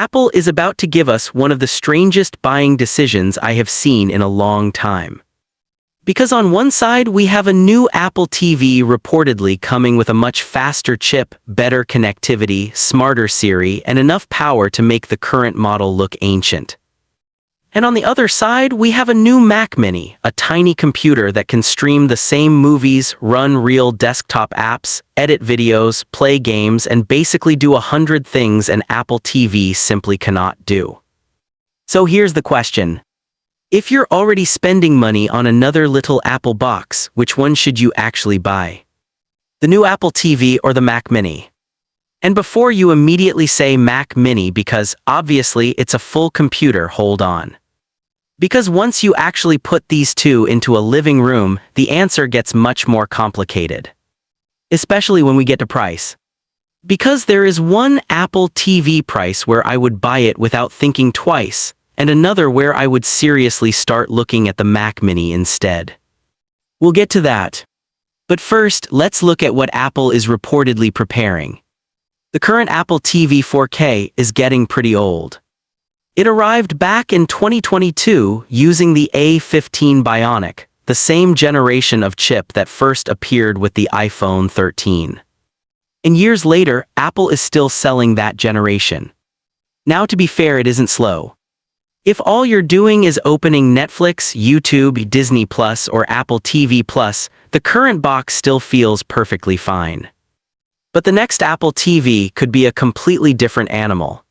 Apple is about to give us one of the strangest buying decisions I have seen in a long time. Because on one side, we have a new Apple TV reportedly coming with a much faster chip, better connectivity, smarter Siri, and enough power to make the current model look ancient. And on the other side, we have a new Mac Mini, a tiny computer that can stream the same movies, run real desktop apps, edit videos, play games, and basically do 100 things an Apple TV simply cannot do. So here's the question. If you're already spending money on another little Apple box, which one should you actually buy? The new Apple TV or the Mac Mini? And before you immediately say Mac Mini because obviously it's a full computer, hold on. Because once you actually put these two into a living room, the answer gets much more complicated. Especially when we get to price. Because there is one Apple TV price where I would buy it without thinking twice, and another where I would seriously start looking at the Mac Mini instead. We'll get to that. But first, let's look at what Apple is reportedly preparing. The current Apple TV 4K is getting pretty old. It arrived back in 2022 using the A15 Bionic, the same generation of chip that first appeared with the iPhone 13. And years later, Apple is still selling that generation. Now, to be fair, it isn't slow. If all you're doing is opening Netflix, YouTube, Disney Plus, or Apple TV Plus, the current box still feels perfectly fine. But the next Apple TV could be a completely different animal.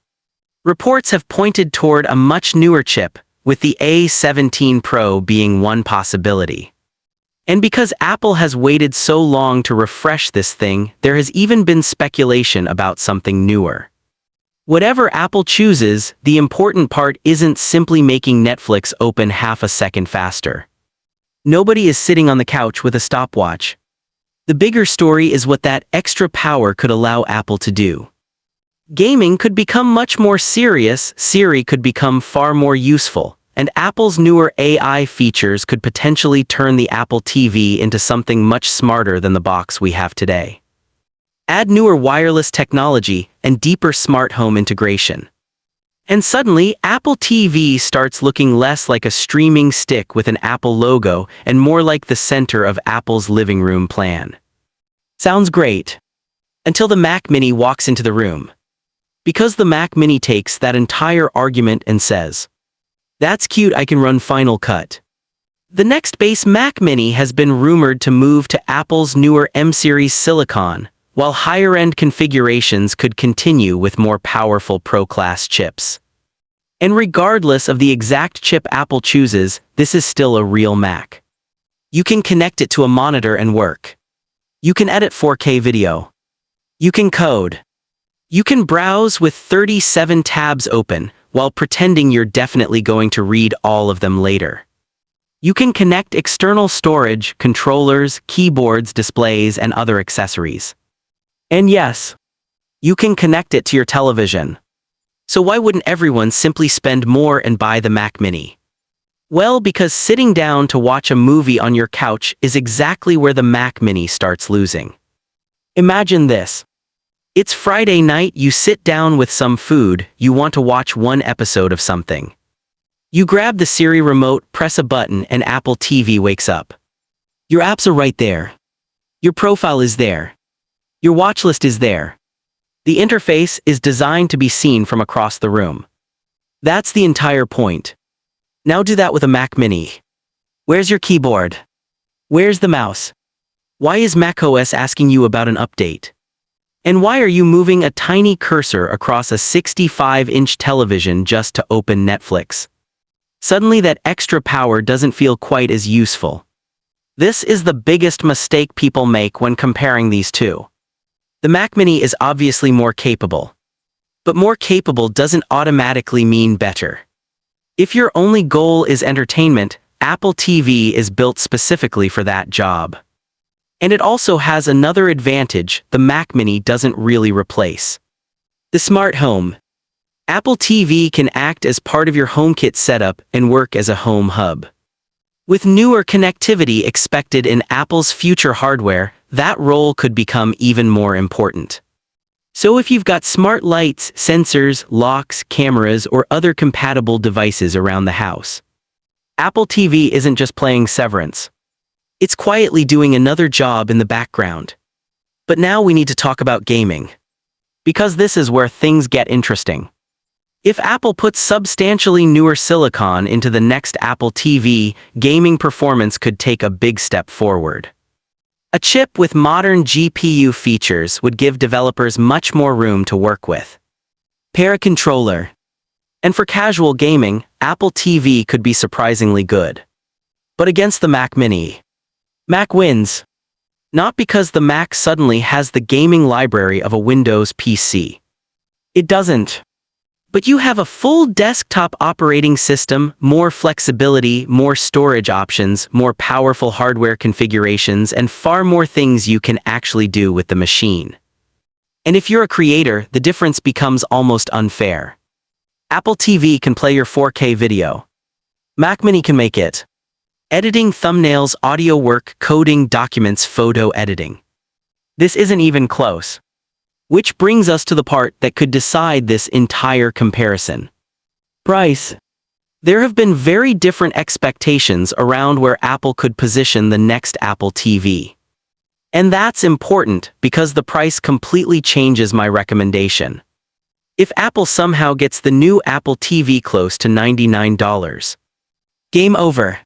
Reports have pointed toward a much newer chip, with the A17 Pro being one possibility. And because Apple has waited so long to refresh this thing, there has even been speculation about something newer. Whatever Apple chooses, the important part isn't simply making Netflix open half a second faster. Nobody is sitting on the couch with a stopwatch. The bigger story is what that extra power could allow Apple to do. Gaming could become much more serious, Siri could become far more useful, and Apple's newer AI features could potentially turn the Apple TV into something much smarter than the box we have today. Add newer wireless technology and deeper smart home integration. And suddenly, Apple TV starts looking less like a streaming stick with an Apple logo and more like the center of Apple's living room plan. Sounds great. Until the Mac Mini walks into the room. Because the Mac Mini takes that entire argument and says, "That's cute, I can run Final Cut." The next base Mac Mini has been rumored to move to Apple's newer M-series silicon, while higher-end configurations could continue with more powerful Pro-class chips. And regardless of the exact chip Apple chooses, this is still a real Mac. You can connect it to a monitor and work. You can edit 4K video. You can code. You can browse with 37 tabs open, while pretending you're definitely going to read all of them later. You can connect external storage, controllers, keyboards, displays, and other accessories. And yes, you can connect it to your television. So why wouldn't everyone simply spend more and buy the Mac Mini? Well, because sitting down to watch a movie on your couch is exactly where the Mac Mini starts losing. Imagine this. It's Friday night, you sit down with some food, you want to watch one episode of something. You grab the Siri Remote, press a button, and Apple TV wakes up. Your apps are right there. Your profile is there. Your watch list is there. The interface is designed to be seen from across the room. That's the entire point. Now do that with a Mac Mini. Where's your keyboard? Where's the mouse? Why is macOS asking you about an update? And why are you moving a tiny cursor across a 65-inch television just to open Netflix? Suddenly that extra power doesn't feel quite as useful. This is the biggest mistake people make when comparing these two. The Mac Mini is obviously more capable. But more capable doesn't automatically mean better. If your only goal is entertainment, Apple TV is built specifically for that job. And it also has another advantage the Mac Mini doesn't really replace. The smart home. Apple TV can act as part of your HomeKit setup and work as a home hub. With newer connectivity expected in Apple's future hardware, that role could become even more important. So if you've got smart lights, sensors, locks, cameras, or other compatible devices around the house, Apple TV isn't just playing Severance. It's quietly doing another job in the background. But now we need to talk about gaming. Because this is where things get interesting. If Apple puts substantially newer silicon into the next Apple TV, gaming performance could take a big step forward. A chip with modern GPU features would give developers much more room to work with. Pair a controller. And for casual gaming, Apple TV could be surprisingly good. But against the Mac Mini, Mac wins. Not because the Mac suddenly has the gaming library of a Windows PC. It doesn't. But you have a full desktop operating system, more flexibility, more storage options, more powerful hardware configurations, and far more things you can actually do with the machine. And if you're a creator, the difference becomes almost unfair. Apple TV can play your 4K video. Mac Mini can make it. Editing thumbnails, audio work, coding, documents, photo editing. This isn't even close. Which brings us to the part that could decide this entire comparison. Price. There have been very different expectations around where Apple could position the next Apple TV. And that's important because the price completely changes my recommendation. If Apple somehow gets the new Apple TV close to $99, game over.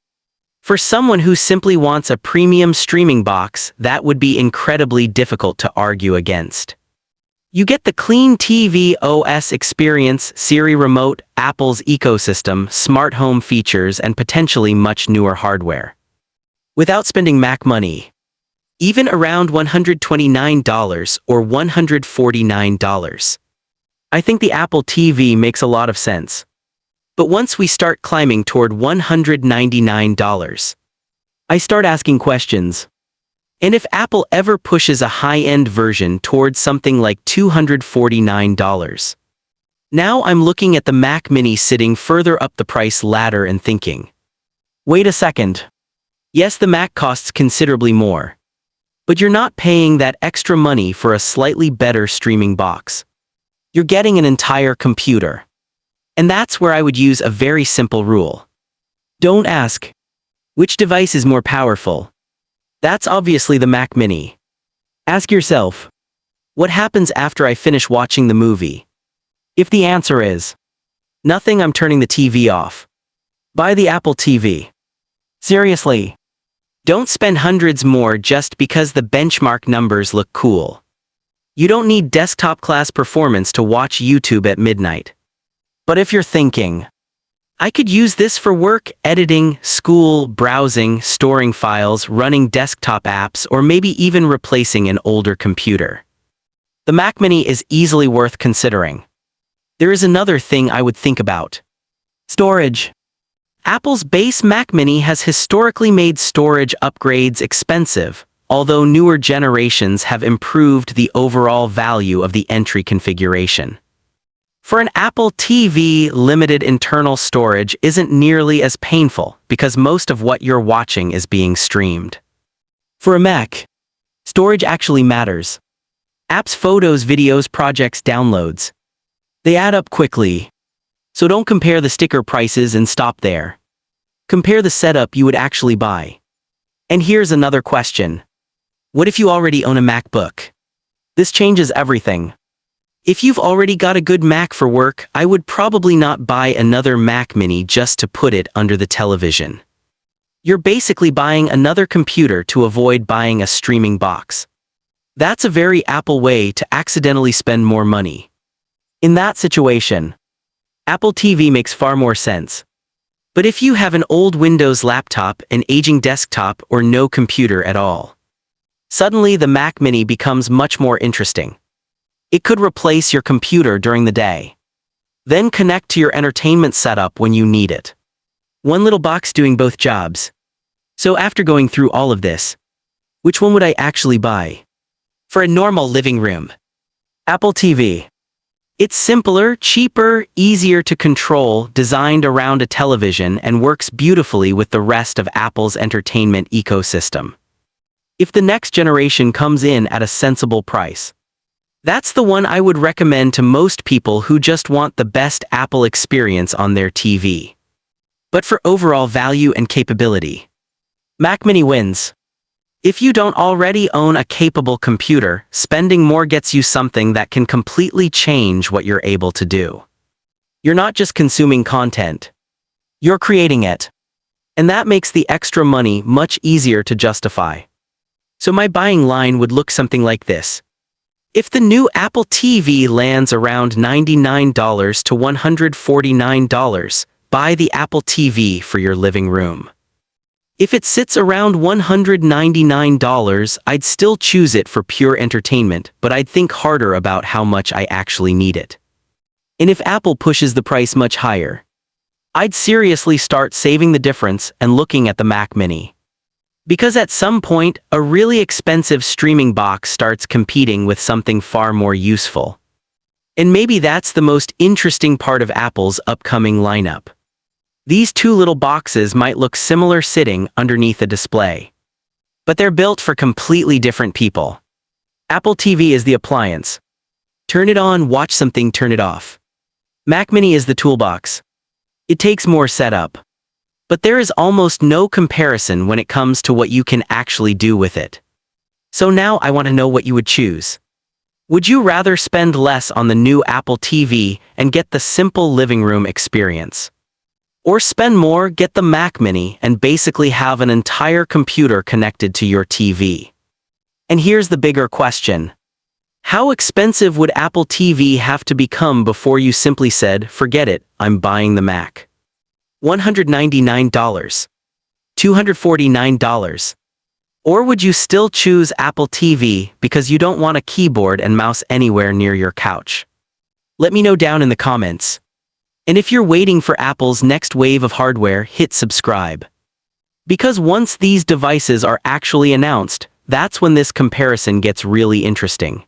For someone who simply wants a premium streaming box, that would be incredibly difficult to argue against. You get the clean tvOS experience, Siri Remote, Apple's ecosystem, smart home features, and potentially much newer hardware. Without spending Mac money. Even around $129 or $149. I think the Apple TV makes a lot of sense. But once we start climbing toward $199, I start asking questions. And if Apple ever pushes a high-end version towards something like $249, now I'm looking at the Mac Mini sitting further up the price ladder and thinking, wait a second. Yes, the Mac costs considerably more. But you're not paying that extra money for a slightly better streaming box. You're getting an entire computer. And that's where I would use a very simple rule. Don't ask, which device is more powerful? That's obviously the Mac Mini. Ask yourself, what happens after I finish watching the movie? If the answer is nothing, I'm turning the TV off. Buy the Apple TV. Seriously. Don't spend hundreds more just because the benchmark numbers look cool. You don't need desktop-class performance to watch YouTube at midnight. But if you're thinking, I could use this for work, editing, school, browsing, storing files, running desktop apps, or maybe even replacing an older computer, the Mac Mini is easily worth considering. There is another thing I would think about. Storage. Apple's base Mac Mini has historically made storage upgrades expensive, although newer generations have improved the overall value of the entry configuration. For an Apple TV, limited internal storage isn't nearly as painful because most of what you're watching is being streamed. For a Mac, storage actually matters. Apps, photos, videos, projects, downloads. They add up quickly. So don't compare the sticker prices and stop there. Compare the setup you would actually buy. And here's another question. What if you already own a MacBook? This changes everything. If you've already got a good Mac for work, I would probably not buy another Mac Mini just to put it under the television. You're basically buying another computer to avoid buying a streaming box. That's a very Apple way to accidentally spend more money. In that situation, Apple TV makes far more sense. But if you have an old Windows laptop, an aging desktop, or no computer at all, suddenly the Mac Mini becomes much more interesting. It could replace your computer during the day. Then connect to your entertainment setup when you need it. One little box doing both jobs. So after going through all of this, which one would I actually buy? For a normal living room, Apple TV. It's simpler, cheaper, easier to control, designed around a television, and works beautifully with the rest of Apple's entertainment ecosystem. If the next generation comes in at a sensible price, That's the one I would recommend to most people who just want the best Apple experience on their TV. But for overall value and capability, Mac Mini wins. If you don't already own a capable computer, spending more gets you something that can completely change what you're able to do. You're not just consuming content. You're creating it. And that makes the extra money much easier to justify. So my buying line would look something like this. If the new Apple TV lands around $99 to $149, buy the Apple TV for your living room. If it sits around $199, I'd still choose it for pure entertainment, but I'd think harder about how much I actually need it. And if Apple pushes the price much higher, I'd seriously start saving the difference and looking at the Mac Mini. Because at some point, a really expensive streaming box starts competing with something far more useful. And maybe that's the most interesting part of Apple's upcoming lineup. These two little boxes might look similar sitting underneath a display. But they're built for completely different people. Apple TV is the appliance. Turn it on, watch something, turn it off. Mac Mini is the toolbox. It takes more setup. But there is almost no comparison when it comes to what you can actually do with it. So now I want to know what you would choose. Would you rather spend less on the new Apple TV and get the simple living room experience? Or spend more, get the Mac Mini, and basically have an entire computer connected to your TV? And here's the bigger question. How expensive would Apple TV have to become before you simply said, forget it, I'm buying the Mac? $199? $249? Or would you still choose Apple TV because you don't want a keyboard and mouse anywhere near your couch? Let me know down in the comments. And if you're waiting for Apple's next wave of hardware, hit subscribe. Because once these devices are actually announced, that's when this comparison gets really interesting.